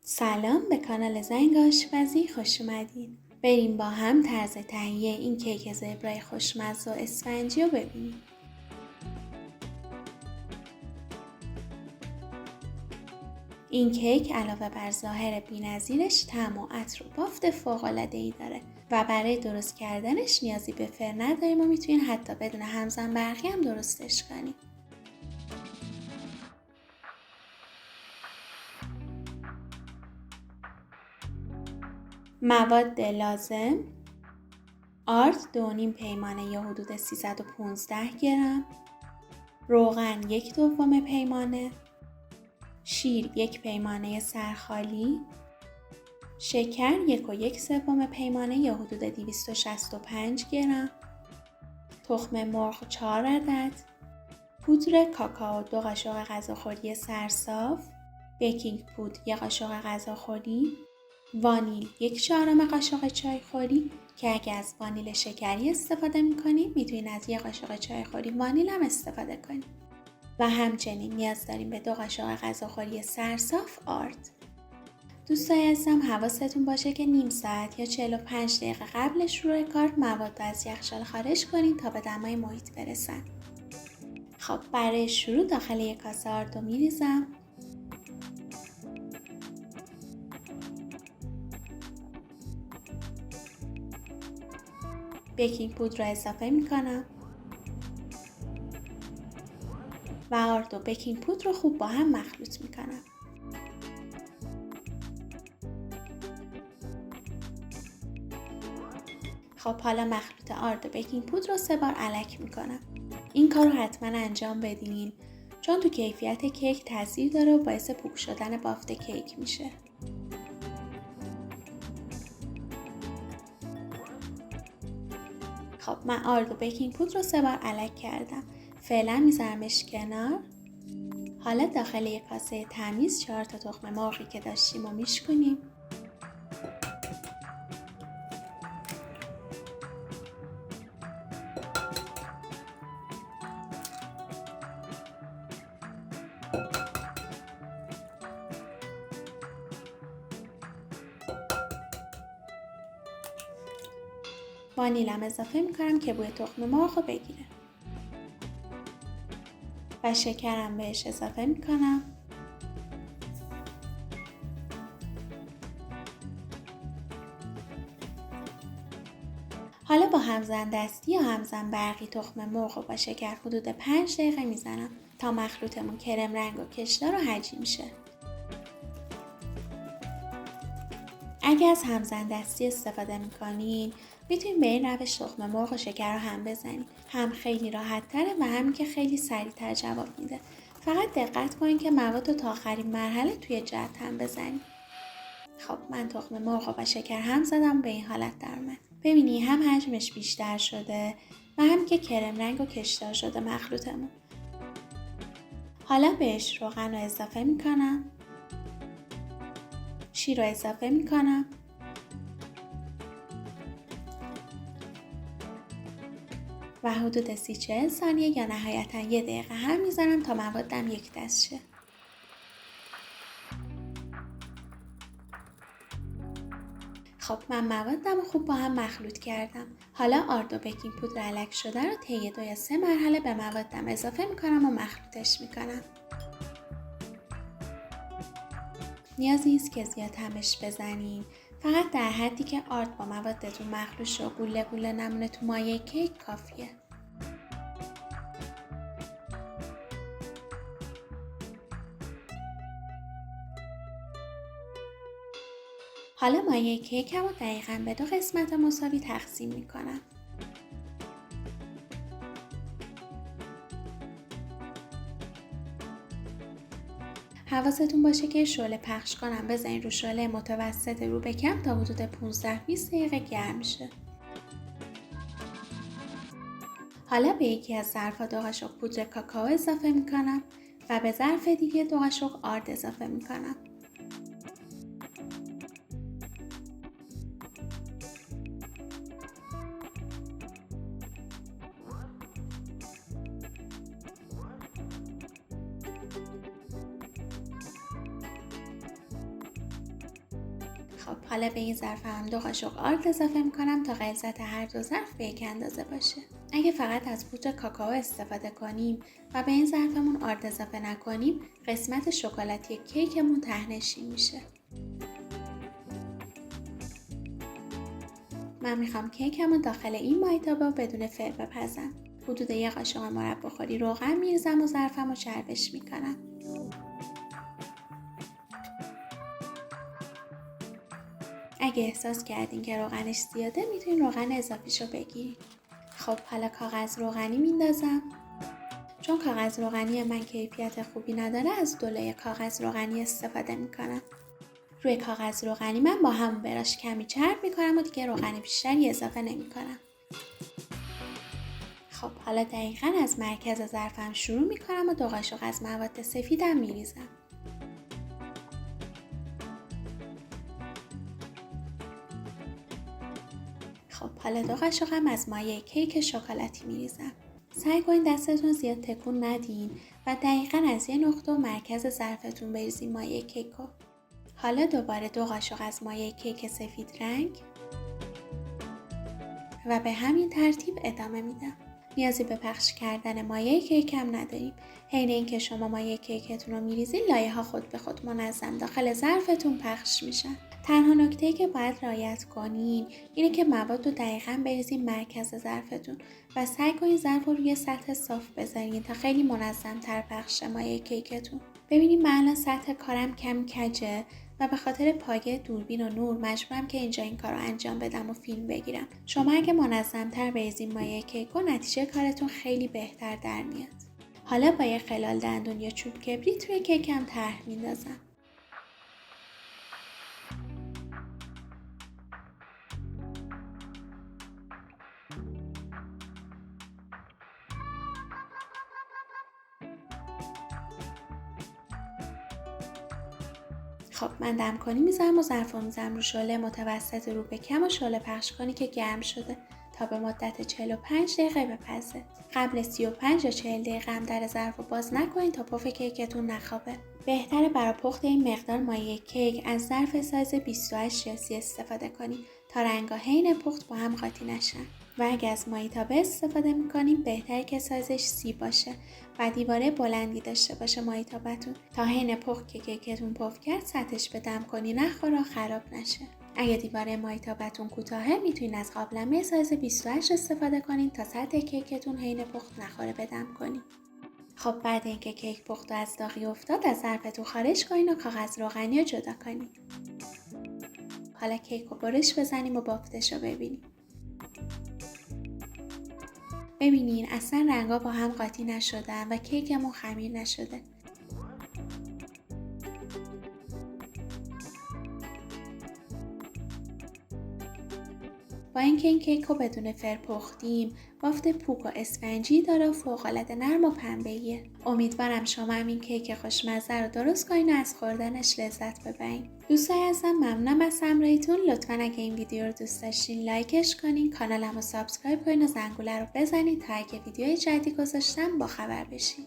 سلام به کانال زنگ آشپزی خوش اومدین. بریم با هم طرز تهیه این کیک زبرای خوشمزه و اسفنجی رو ببینیم. این کیک علاوه بر ظاهر بی‌نظیرش طعم و عطر و بافت فوق‌العاده‌ای داره و برای درست کردنش نیازی به فر نداریم و میتونین حتی بدون همزن برقی هم درستش کنیم. مواد لازم: آرد 2.5 پیمانه یا حدود 315 گرم، روغن 1/2 پیمانه، شیر 1 پیمانه سرخالی، شکر 1.1 پیمانه یا حدود 265 گرم، تخم مرغ 4 عدد، پودر کاکائو 2 قاشق غذاخوری سرصاف، بیکینگ پودر 1 قاشق غذاخوری، وانیل 1/4 قاشق چایخوری که اگه از وانیل شکری استفاده میکنید میتونید از 1 قاشق چایخوری وانیل هم استفاده کنید. و همچنین نیاز داریم به 2 قاشق غذاخوری سرصاف آرد. دوستای عزیزم حواستون باشه که نیم ساعت یا 45 دقیقه قبل شروع کار مواد از یخچال خارج کنید تا به دمای محیط برسن. خب برای شروع داخل یک کاسه آردو میریزم. بیکینگ پودر رو اضافه میکنم و آرد و بیکینگ پودر رو خوب با هم مخلوط میکنم. خب حالا مخلوط آرد و بیکینگ پودر رو 3 بار الک میکنم. این کار رو حتما انجام بدین چون تو کیفیت کیک تاثیر داره و باعث پوک شدن بافت کیک میشه. خب من آرد و بیکینگ پودر رو 3 بار الک کردم. فعلا میذارمش کنار. حالا داخل یک کاسه تمیز 4 تا تخم مرغی که داشتیم رو میشکنیم. وانیلم اضافه میکنم که بوی تخم مرغ رو بگیره. و شکرم بهش اضافه میکنم. حالا با همزن دستی یا همزن برقی تخم مرغ رو با شکر حدود 5 دقیقه میزنم تا مخلوطمون کرم رنگ و کشدار و هجی شه. اگه از همزن دستی استفاده میکنین میتونین به این روش تخم مرغ و شکر رو هم بزنین. هم خیلی راحت تره و هم که خیلی سریعتر جواب میده. فقط دقت کنین که مواد رو تا آخرین مرحله توی جهت هم بزنین. خب من تخم مرغ رو با شکر هم زدم به این حالت در اومد. ببینی هم حجمش بیشتر شده و هم که کرم رنگ و کشدار شده مخلوطمون. حالا بهش روغن رو اضافه میکنم. شیر رو اضافه میکنم. و حدود 30-40 ثانیه یا نهایتا 1 دقیقه هم میذارم تا موادم یک دست شه. خب من موادم رو خوب با هم مخلوط کردم. حالا آرد و بیکینگ پودر الک شده رو طی 2 یا 3 مرحله به موادم اضافه میکنم و مخلوطش میکنم. نیازی نیست که زیاد همش بزنین. فقط در حدی که آرد با موادتون مخلوط شه و گوله گوله نمونه تو مایه کیک کافیه. حالا مایه کیکم رو دقیقاً به 2 قسمت مساوی تقسیم میکنم. حواستون باشه که شعله پخش کنم بزنین رو شعله متوسط رو به کم تا حدود 15-20 دقیقه گرم شه. حالا به یکی از ظرف‌ها 2 قاشق پودر کاکائو اضافه میکنم و به ظرف دیگه 2 قاشق آرد اضافه میکنم. خب حالا به این ظرف هم 2 قاشق آرد اضافه میکنم تا غلظت هر دو ظرف به یک اندازه باشه. اگه فقط از پودر کاکائو استفاده کنیم و به این ظرفمون آرد اضافه نکنیم، قسمت شکلاتی کیکمون ته‌نشین میشه. من میخوام کیکمو داخل این مایتابه بدون فر بپزم. حدود 1 قاشق مرباخوری روغن میریزم و ظرفمو چربش میکنم. اگه احساس کردین که روغنش زیاده میتونین روغن اضافیشو بگیرین. خب حالا کاغذ روغنی میندازم. چون کاغذ روغنی من کیفیت خوبی نداره از دوله کاغذ روغنی استفاده میکنم. روی کاغذ روغنی من با همون براش کمی چرب میکنم و دیگه روغن بیشتری اضافه نمیکنم. خب حالا دقیقاً از مرکز ظرفم شروع میکنم و 2 قاشق از مواد سفیدم میریزم. خب حالا 2 قاشقم از مایه کیک شکلاتی میریزم. سعی کنید دستتون زیاد تکون ندین و دقیقاً از یه نقطه و مرکز ظرفتون بریزین مایه کیکو. حالا دوباره 2 قاشق از مایه کیک سفید رنگ و به همین ترتیب ادامه میدم. نیازی به پخش کردن مایه کیک هم نداریم. حین اینکه شما مایه کیکتون رو میریزین، لایه ها خود به خود منظم داخل ظرفتون پخش میشن. تنها نکته‌ای که باید رعایت کنین اینه که مواد رو دقیقاً بریزین مرکز ظرفتون و سعی کنین ظرف رو روی سطح صاف بذارین تا خیلی منظم‌تر پخش مایه کیکتون. ببینید من الان سطح کارم کم کجه و به خاطر پایه دوربین و نور مجبورم که اینجا این کار رو انجام بدم و فیلم بگیرم. شما اگه منظم‌تر بریزین مایه کیک و نتیجه کارتون خیلی بهتر در میاد. حالا با یه خلال دندون یا چوب کبریت روی کیکم طرح میندازم. خب من دمکنی میذارم و ظرف رو میذارم رو شعله متوسط رو به کم و شعله پخش کنی که گرم شده تا به مدت 45 دقیقه بپزه. قبل 35 یا 40 دقیقه هم در ظرف رو باز نکنین تا پف کیکتون نخوابه. بهتره برای پخت این مقدار مایه کیک از ظرف سایز 28 یا 30 استفاده کنید تا رنگ‌ها حین پخت با هم قاطی نشن. و اگه از مایتابه استفاده میکنیم بهتره که سایزش 30 باشه و دیواره بلندی داشته باشه مایتابتون تا حین پخت که کیکتون پف کرد سطحش به دمکنی نخوره و خراب نشه. اگه دیواره مایتابتون کوتاهه میتونین از قابلمه سایز 28 استفاده کنین تا سطح کیکتون حین پخت نخوره به دمکنی. خب بعد اینکه کیک پخت و از داغی افتاد از ظرفتون خارج کنین و کاغذ روغنی رو جدا کنین. حالا کیک رو برش بزنیم و بافتش رو ببینیم. ببینین اصلا رنگا با هم قاطی نشدن و کیکمون خمیر نشده. با اینکه این کیک رو بدون فر پختیم، بافت پوک و اسفنجی داره و فوق‌العاده نرم و پنبه‌ایه. امیدوارم شما هم این کیک خوشمزه رو درست کنین و از خوردنش لذت ببرین. دوستای عزیزم ممنونم از همراهیتون. لطفاً اگه این ویدیو رو دوست داشتین لایکش کنین، کانالمو سابسکرایب کنین و زنگوله رو بزنین تا اگه ویدیوی جدید گذاشتم با خبر بشین.